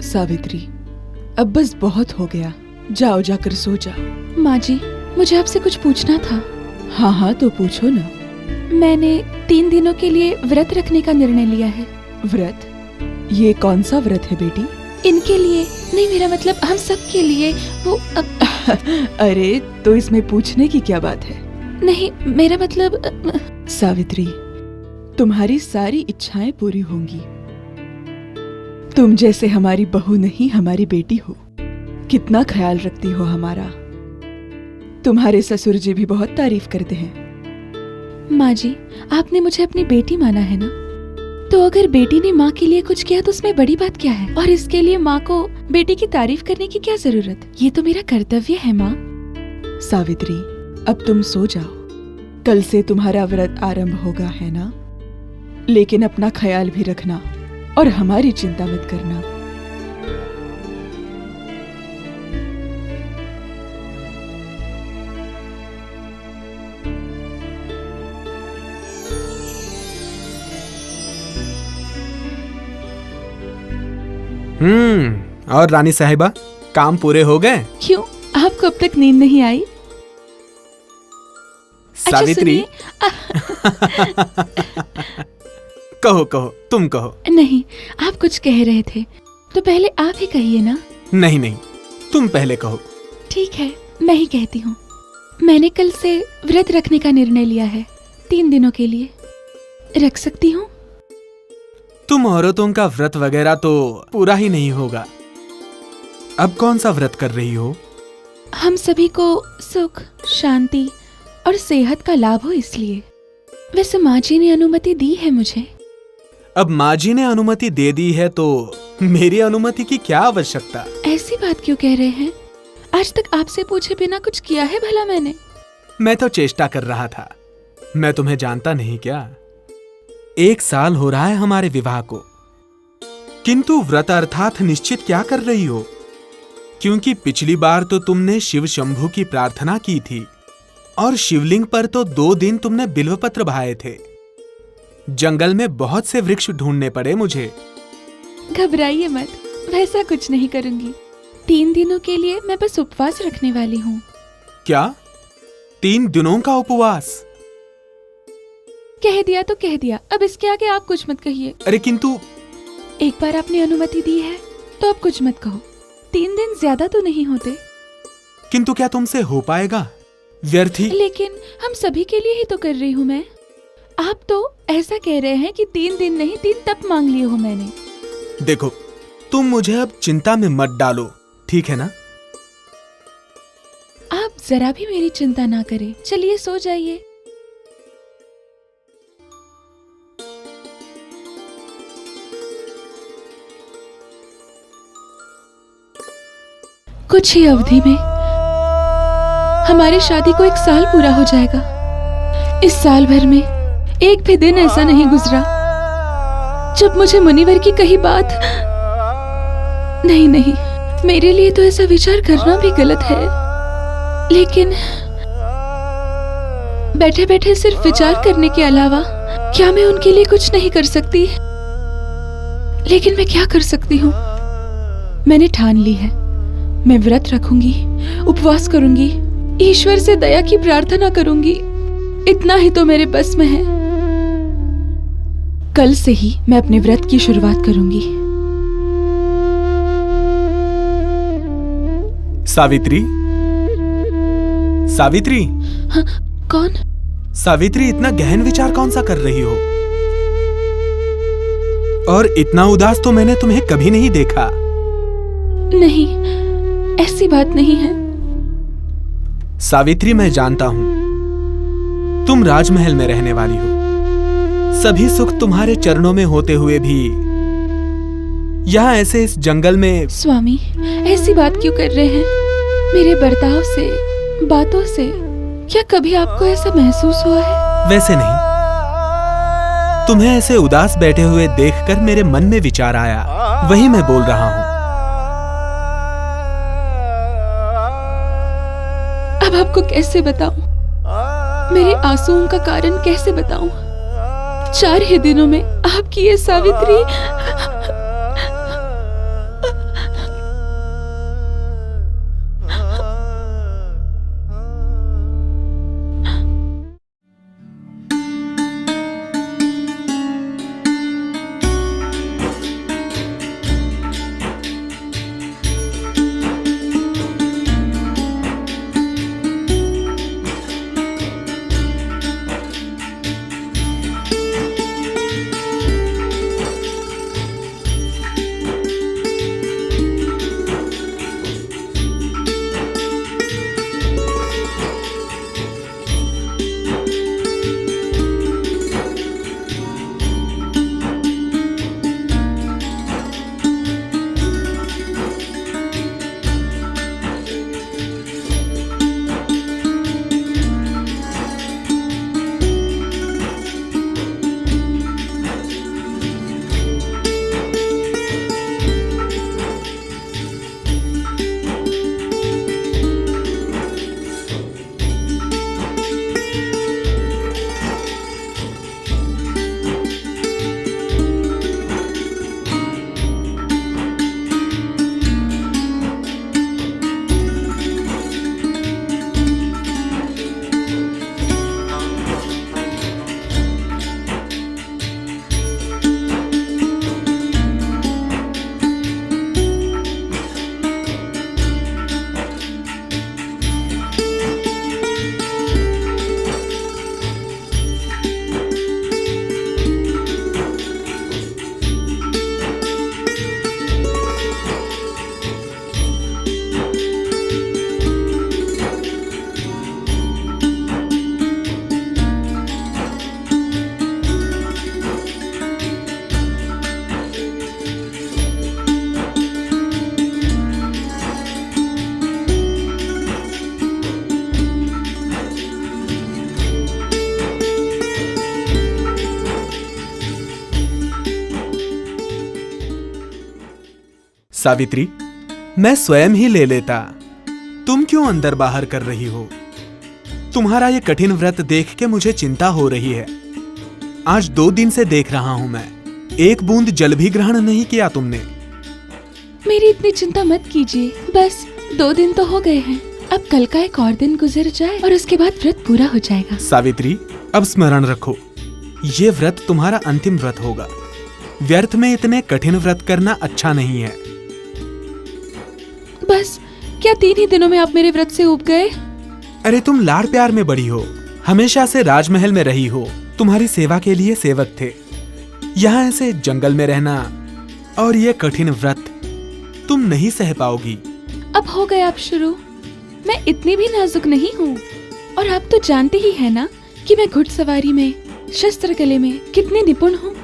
सावित्री, अब बस बहुत हो गया, जाओ जाकर सो जाओ। माँ जी, मुझे आपसे कुछ पूछना था। हाँ हाँ, तो पूछो ना। मैंने 3 दिनों के लिए व्रत रखने का निर्णय लिया है। व्रत? ये कौन सा व्रत है बेटी? इनके लिए नहीं, मेरा मतलब हम सब के लिए। वो अरे, तो इसमें पूछने की क्या बात है? नहीं, मेरा मतलब सावित्री, तुम्हारी सारी इच्छाएं पूरी होंगी। तुम जैसे हमारी बहू नहीं, हमारी बेटी हो। कितना ख्याल रखती हो हमारा। तुम्हारे ससुर जी भी बहुत तारीफ करते हैं। माँ जी, आपने मुझे अपनी बेटी माना है ना, तो अगर बेटी ने माँ के लिए कुछ किया तो उसमें बड़ी बात क्या है? और इसके लिए माँ को बेटी की तारीफ करने की क्या जरूरत? ये तो मेरा कर्तव्य है माँ। सावित्री, अब तुम सो जाओ। कल से तुम्हारा व्रत आरंभ होगा, है ना? लेकिन अपना ख्याल भी रखना और हमारी चिंता मत करना। और रानी साहिबा, काम पूरे हो गए? क्यों, आपको अब तक नींद नहीं आई? सावित्री। कहो कहो, तुम कहो। नहीं, आप कुछ कह रहे थे तो पहले आप ही कहिए ना। नहीं नहीं, तुम पहले कहो। ठीक है, मैं ही कहती हूँ। मैंने कल से व्रत रखने का निर्णय लिया है, 3 दिनों के लिए। रख सकती हूँ? तुम औरतों का व्रत वगैरह तो पूरा ही नहीं होगा। अब कौन सा व्रत कर रही हो? हम सभी को सुख, शांति और सेहत का लाभ हो, इसलिए। वैसे माँ जी ने अनुमति दी है मुझे। अब माँ जी ने अनुमति दे दी है तो मेरी अनुमति की क्या आवश्यकता? ऐसी बात क्यों कह रहे हैं? आज तक आपसे पूछे बिना कुछ किया है भला मैंने? मैं तो चेष्टा कर रहा था। मैं तुम्हें जानता नहीं क्या? 1 साल हो रहा है हमारे विवाह को, किंतु व्रत अर्थात निश्चित क्या कर रही हो? क्योंकि पिछली बार तो तुमने शिव शंभू की प्रार्थना की थी और शिवलिंग पर तो 2 दिन तुमने बिल्वपत्र बहाए थे। जंगल में बहुत से वृक्ष ढूंढने पड़े मुझे। घबराइए मत, वैसा कुछ नहीं करूंगी। 3 दिनों के लिए मैं बस उपवास रखने वाली हूँ। क्या? 3 दिनों का उपवास? कह दिया तो कह दिया, अब इसके आगे आप कुछ मत कहिए। अरे किंतु एक बार आपने अनुमति दी है तो अब कुछ मत कहो। 3 दिन ज्यादा तो नहीं होते। किंतु क्या तुमसे हो पाएगा? व्यर्थ ही। लेकिन हम सभी के लिए ही तो कर रही हूँ मैं। आप तो ऐसा कह रहे हैं कि 3 दिन नहीं 3 तप मांग लिए हो मैंने। देखो, तुम मुझे अब चिंता में मत डालो, ठीक है ना? आप जरा भी मेरी चिंता ना करें। चलिए सो जाइए। कुछ ही अवधि में हमारी शादी को 1 साल पूरा हो जाएगा। इस साल भर में एक भी दिन ऐसा नहीं गुजरा जब मुझे मुनिवर की कही बात। नहीं नहीं, मेरे लिए तो ऐसा विचार करना भी गलत है, लेकिन बैठे बैठे सिर्फ विचार करने के अलावा क्या मैं उनके लिए कुछ नहीं कर सकती? लेकिन मैं क्या कर सकती हूँ? मैंने ठान ली है, मैं व्रत रखूंगी, उपवास करूंगी, ईश्वर से दया की प्रार्थना करूंगी। इतना ही तो मेरे बस में है। कल से ही मैं अपने व्रत की शुरुआत करूंगी। सावित्री, सावित्री। हाँ, कौन? सावित्री, इतना गहन विचार कौन सा कर रही हो? और इतना उदास तो मैंने तुम्हें कभी नहीं देखा। नहीं, ऐसी बात नहीं है। सावित्री, मैं जानता हूं तुम राजमहल में रहने वाली हो। सभी सुख तुम्हारे चरणों में होते हुए भी यहाँ ऐसे इस जंगल में। स्वामी, ऐसी बात क्यों कर रहे हैं? मेरे बर्ताव से, बातों से क्या कभी आपको ऐसा महसूस हुआ है? वैसे नहीं, तुम्हें ऐसे उदास बैठे हुए देखकर मेरे मन में विचार आया, वही मैं बोल रहा हूं। अब आपको कैसे बताऊं? मेरे आंसुओं का कारण कैसे बताऊं? 4 ही दिनों में आपकी ये सावित्री। सावित्री, मैं स्वयं ही ले लेता। तुम क्यों अंदर बाहर कर रही हो? तुम्हारा ये कठिन व्रत देख के मुझे चिंता हो रही है। आज 2 दिन से देख रहा हूं मैं, एक बूंद जल भी ग्रहण नहीं किया तुमने। मेरी इतनी चिंता मत कीजिए, बस 2 दिन तो हो गए हैं। अब कल का एक और दिन गुजर जाए और उसके बाद व्रत पूरा हो जाएगा। सावित्री, अब स्मरण रखो, ये व्रत तुम्हारा अंतिम व्रत होगा। व्यर्थ में इतने कठिन व्रत करना अच्छा नहीं है। बस क्या 3 ही दिनों में आप मेरे व्रत से ऊब गए? अरे तुम लाड़ प्यार में बड़ी हो, हमेशा से राजमहल में रही हो, तुम्हारी सेवा के लिए सेवक थे। यहाँ ऐसे जंगल में रहना और ये कठिन व्रत तुम नहीं सह पाओगी। अब हो गए आप शुरू। मैं इतनी भी नाजुक नहीं हूँ। और आप तो जानते ही है ना कि मैं घुड़सवारी में, शस्त्र कले में कितनी निपुण हूँ।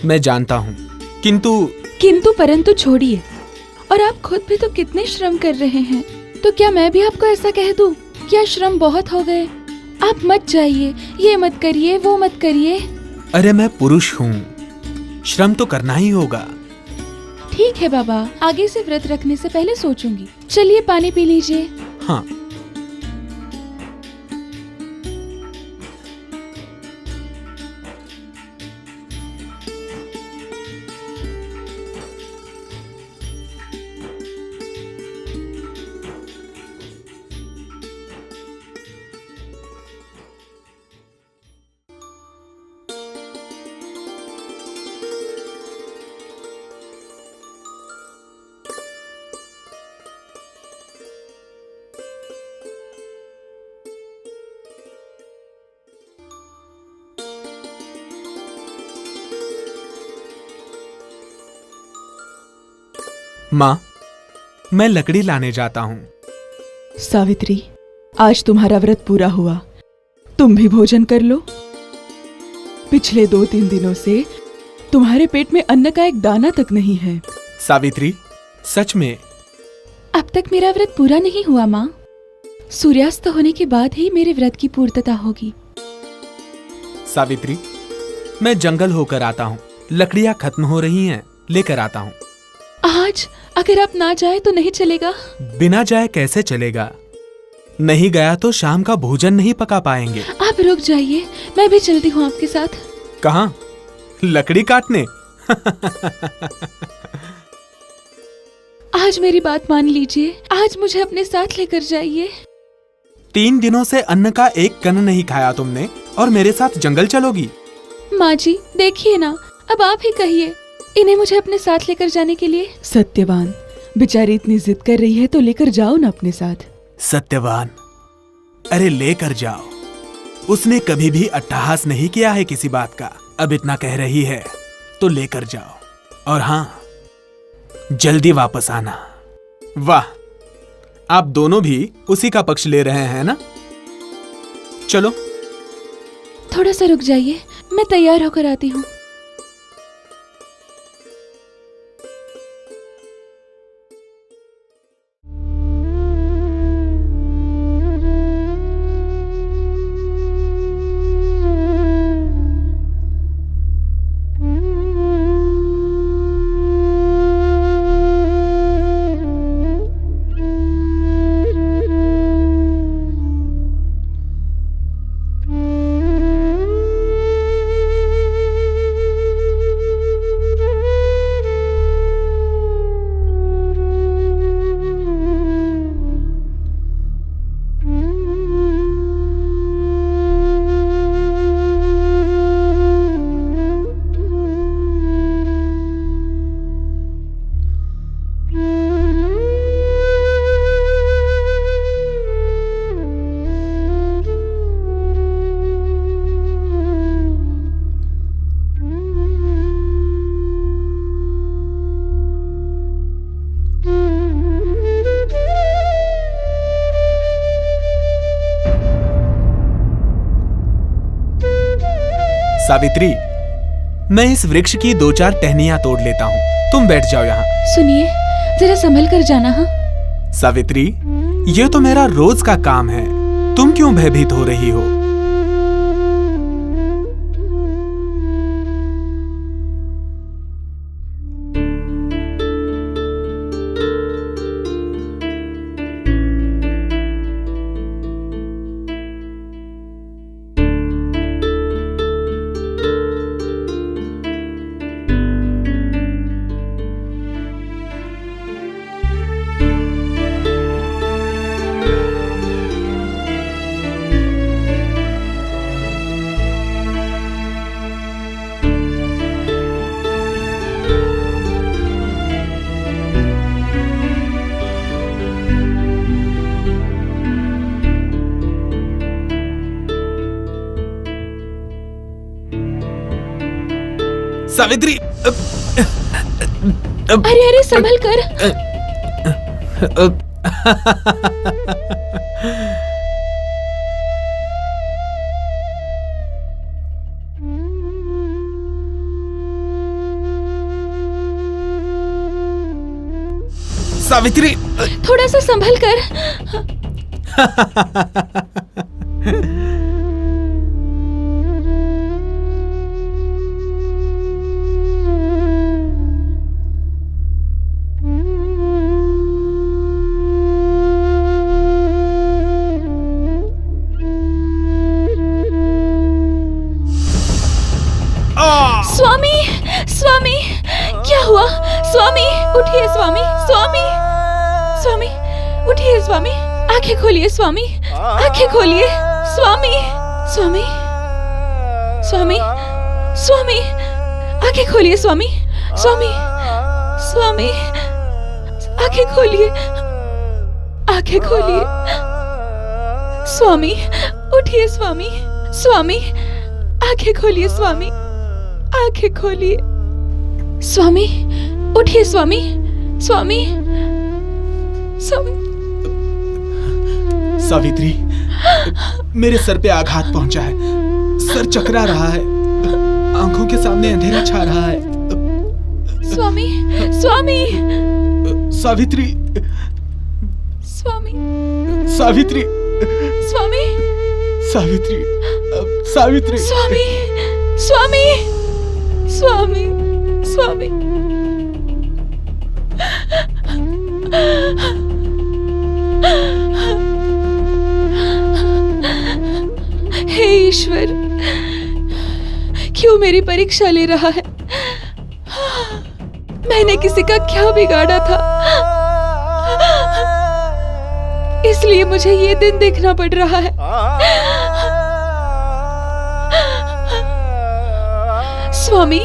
मैं जानता हूँ, किंतु परंतु छोड़िए। और आप खुद भी तो कितने श्रम कर रहे हैं, तो क्या मैं भी आपको ऐसा कह दूं? क्या श्रम बहुत हो गए? आप मत जाइए, ये मत करिए, वो मत करिए। अरे मैं पुरुष हूँ, श्रम तो करना ही होगा। ठीक है बाबा, आगे से व्रत रखने से पहले सोचूंगी। चलिए पानी पी लीजिए। हाँ। माँ, मैं लकड़ी लाने जाता हूँ। सावित्री, आज तुम्हारा व्रत पूरा हुआ, तुम भी भोजन कर लो। पिछले 2-3 दिनों से तुम्हारे पेट में अन्न का एक दाना तक नहीं है। सावित्री, सच में? अब तक मेरा व्रत पूरा नहीं हुआ माँ। सूर्यास्त होने के बाद ही मेरे व्रत की पूर्तता होगी। सावित्री, मैं जंगल होकर आता हूँ, लकड़ियाँ खत्म हो रही हैं, लेकर आता हूँ। आज अगर आप ना जाए तो नहीं चलेगा? बिना जाए कैसे चलेगा? नहीं गया तो शाम का भोजन नहीं पका पाएंगे। आप रुक जाइए, मैं भी चलती हूँ आपके साथ। कहाँ? लकड़ी काटने? आज मेरी बात मान लीजिए, आज मुझे अपने साथ लेकर जाइए। 3 दिनों से अन्न का एक कण नहीं खाया तुमने और मेरे साथ जंगल चलोगी? माँ जी देखिए ना, अब आप ही कहिए, इन्हें मुझे अपने साथ लेकर जाने के लिए। सत्यवान, बेचारी इतनी जिद कर रही है तो लेकर जाओ ना अपने साथ। सत्यवान, अरे लेकर जाओ। उसने कभी भी अट्टहास नहीं किया है किसी बात का। अब इतना कह रही है तो लेकर जाओ। और हाँ, जल्दी वापस आना। वाह, आप दोनों भी उसी का पक्ष ले रहे हैं ना? चलो। थोड़ा सा रुक जाइए, मैं तैयार होकर आती हूँ। सावित्री, मैं इस वृक्ष की 2-4 टहनियां तोड़ लेता हूँ, तुम बैठ जाओ यहाँ। सुनिए, जरा संभल कर जाना। हाँ सावित्री, ये तो मेरा रोज का काम है, तुम क्यों भयभीत हो रही हो? सावित्री, अरे अरे संभल कर। सावित्री, थोड़ा सा संभल कर। स्वामी, स्वामी, क्या हुआ? स्वामी, उठिए स्वामी, स्वामी, स्वामी, उठिए स्वामी, आंखें खोलिए स्वामी, आंखें खोलिए स्वामी, स्वामी, स्वामी, स्वामी, आंखें खोलिए स्वामी, स्वामी, स्वामी, आंखें खोलिए, आंखें खोलिए स्वामी, उठिए स्वामी, स्वामी, आंखें खोलिए स्वामी, आंखें खोलिए स्वामी, उठिए स्वामी, स्वामी, स्वामी। सावित्री, मेरे सर पे आघात पहुंचा है, सर चकरा रहा है, आंखों के सामने अंधेरा छा रहा है। स्वामी, स्वामी, सावित्री, स्वामी, सावित्री, स्वामी, सावित्री, सावित्री, स्वामी, स्वामी, स्वामी, स्वामी। हे ईश्वर, क्यों मेरी परीक्षा ले रहा है? मैंने किसी का क्या बिगाड़ा था, इसलिए मुझे ये दिन देखना पड़ रहा है। स्वामी,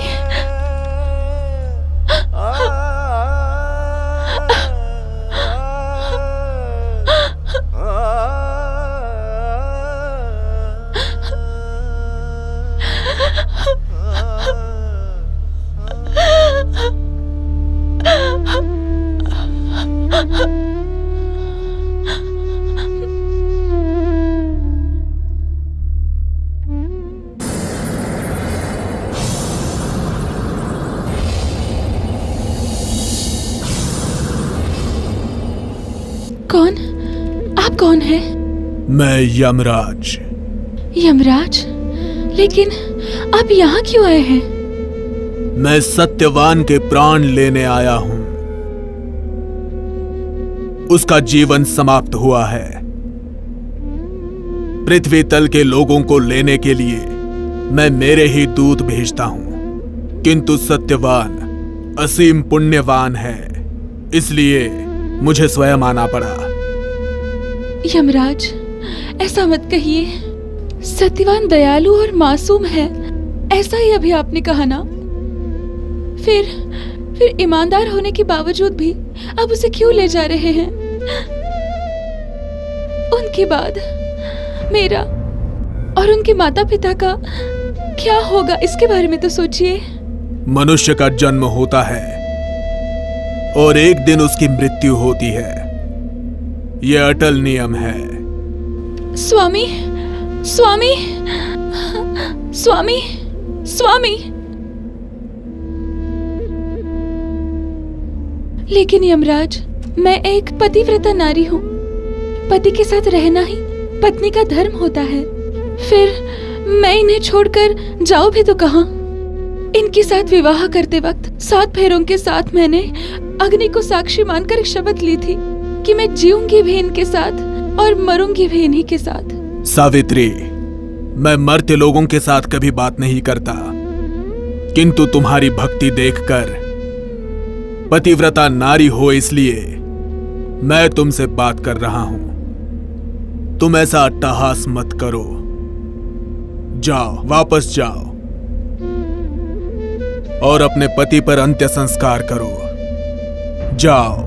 कौन? आप कौन हैं? मैं यमराज। यमराज? लेकिन आप यहाँ क्यों आए हैं? मैं सत्यवान के प्राण लेने आया हूं। उसका जीवन समाप्त हुआ है। पृथ्वी तल के लोगों को लेने के लिए मैं मेरे ही दूत भेजता हूं, किंतु सत्यवान असीम पुण्यवान है, इसलिए मुझे स्वयं आना पड़ा। यमराज, ऐसा मत कहिए। सत्यवान दयालु और मासूम है, ऐसा ही अभी आपने कहा ना। फिर ईमानदार होने के बावजूद भी आप उसे क्यों ले जा रहे हैं? उनके बाद मेरा और उनके माता पिता का क्या होगा, इसके बारे में तो सोचिए। मनुष्य का जन्म होता है और एक दिन उसकी मृत्यु होती है, यह अटल नियम है। स्वामी, स्वामी, स्वामी, स्वामी। लेकिन यमराज, मैं एक पतिव्रता नारी हूँ। पति के साथ रहना ही पत्नी का धर्म होता है। फिर मैं इन्हें छोड़कर जाऊं भी तो कहाँ? इनके साथ विवाह करते वक्त 7 फेरों के साथ मैंने अग्नि को साक्षी मानकर एक शपथ ली थी कि मैं जीऊंगी भी इनके साथ और मरूंगी भी इन्हीं के साथ। सावित्री, मैं मरते लोगों के साथ कभी बात नहीं करता, किंतु तुम्हारी भक्ति देखकर, पतिव्रता नारी हो इसलिए मैं तुमसे बात कर रहा हूं। तुम ऐसा अट्टहास मत करो। जाओ, वापस जाओ और अपने पति पर अंत्य संस्कार करो। जाओ।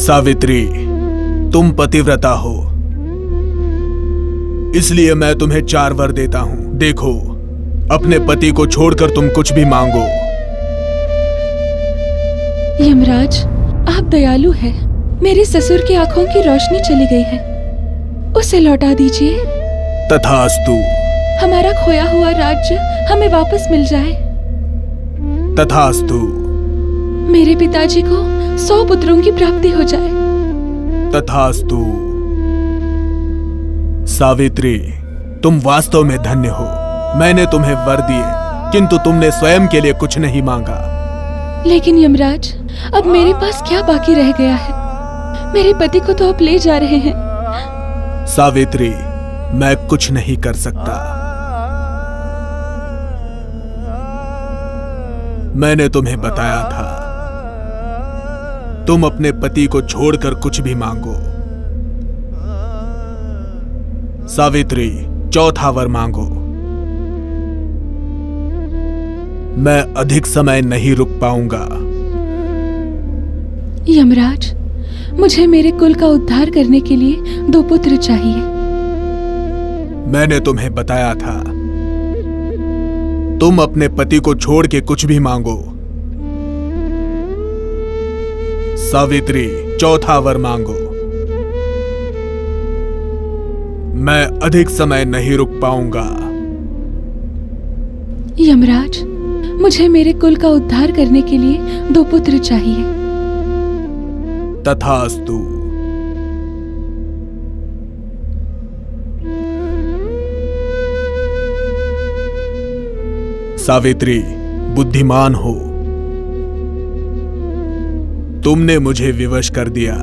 सावित्री, तुम पतिव्रता हो, इसलिए मैं तुम्हें 4 वर देता हूं। देखो, अपने पति को छोड़कर तुम कुछ भी मांगो। यमराज, आप दयालु हैं। मेरे ससुर की आंखों की रोशनी चली गई है, उसे लौटा दीजिए। तथास्तु। हमारा खोया हुआ राज्य हमें वापस मिल जाए। तथास्तु। मेरे पिताजी को 100 पुत्रों की प्राप्ति हो जाए। तथास्तु। सावित्री, तुम वास्तव में धन्य हो। मैंने तुम्हें वर दिए, किंतु तुमने स्वयं के लिए कुछ नहीं मांगा। लेकिन यमराज, अब मेरे पास क्या बाकी रह गया है? मेरे पति को तो आप ले जा रहे हैं। सावित्री, मैं कुछ नहीं कर सकता। मैंने तुम्हें बताया था, तुम अपने पति को छोड़कर कुछ भी मांगो। सावित्री, 4था वर मांगो। मैं अधिक समय नहीं रुक पाऊंगा। यमराज, मुझे मेरे कुल का उद्धार करने के लिए 2 पुत्र चाहिए। मैंने तुम्हें बताया था, तुम अपने पति को छोड़ के कुछ भी मांगो। सावित्री, 4था वर मांगो। मैं अधिक समय नहीं रुक पाऊंगा। यमराज, मुझे मेरे कुल का उद्धार करने के लिए 2 पुत्र चाहिए। तथास्तु। सावित्री, बुद्धिमान हो, तुमने मुझे विवश कर दिया।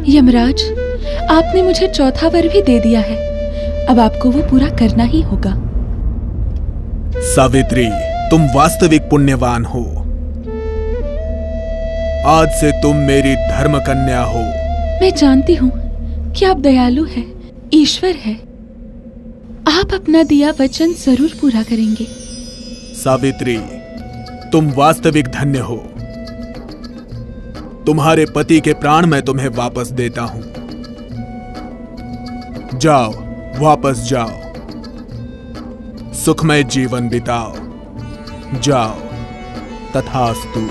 यमराज, आपने मुझे 4था वर भी दे दिया है, अब आपको वो पूरा करना ही होगा। सावित्री, तुम वास्तविक पुण्यवान हो। आज से तुम मेरी धर्म कन्या हो। मैं जानती हूँ कि आप दयालु हैं, ईश्वर है। आप अपना दिया वचन जरूर पूरा करेंगे। सावित्री, तुम वास्तविक धन्य हो। तुम्हारे पति के प्राण मैं तुम्हें वापस देता हूं। जाओ, वापस जाओ, सुखमय जीवन बिताओ। जाओ। तथास्तु।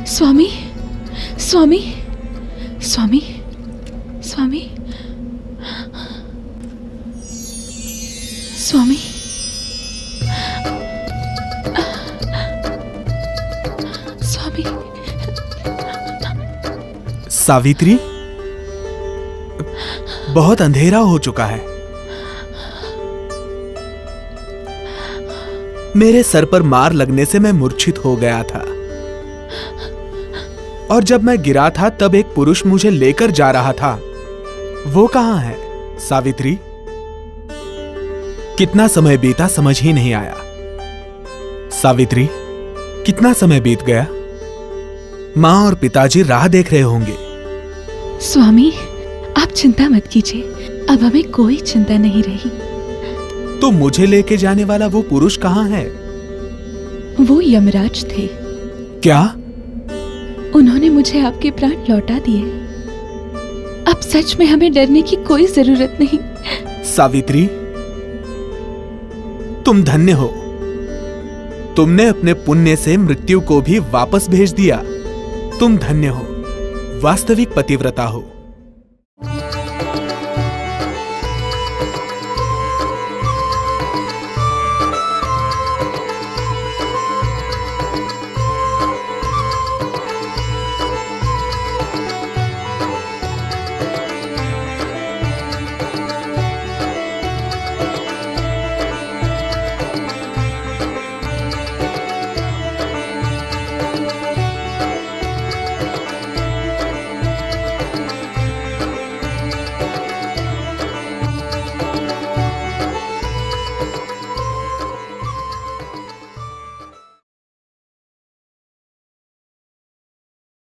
स्वामी, स्वामी, स्वामी, स्वामी, स्वामी, स्वामी। सावित्री, बहुत अंधेरा हो चुका है। मेरे सर पर मार लगने से मैं मूर्छित हो गया था, और जब मैं गिरा था तब एक पुरुष मुझे लेकर जा रहा था। वो कहां है? सावित्री, कितना समय बीता समझ ही नहीं आया। सावित्री, कितना समय बीत गया? मां और पिताजी राह देख रहे होंगे। स्वामी, आप चिंता मत कीजिए, अब हमें कोई चिंता नहीं रही। तो मुझे लेके जाने वाला वो पुरुष कहां है? वो यमराज थे। क्या? उन्होंने मुझे आपके प्राण लौटा दिए। अब सच में हमें डरने की कोई जरूरत नहीं। सावित्री, तुम धन्य हो। तुमने अपने पुण्य से मृत्यु को भी वापस भेज दिया। तुम धन्य हो, वास्तविक पतिव्रता हो।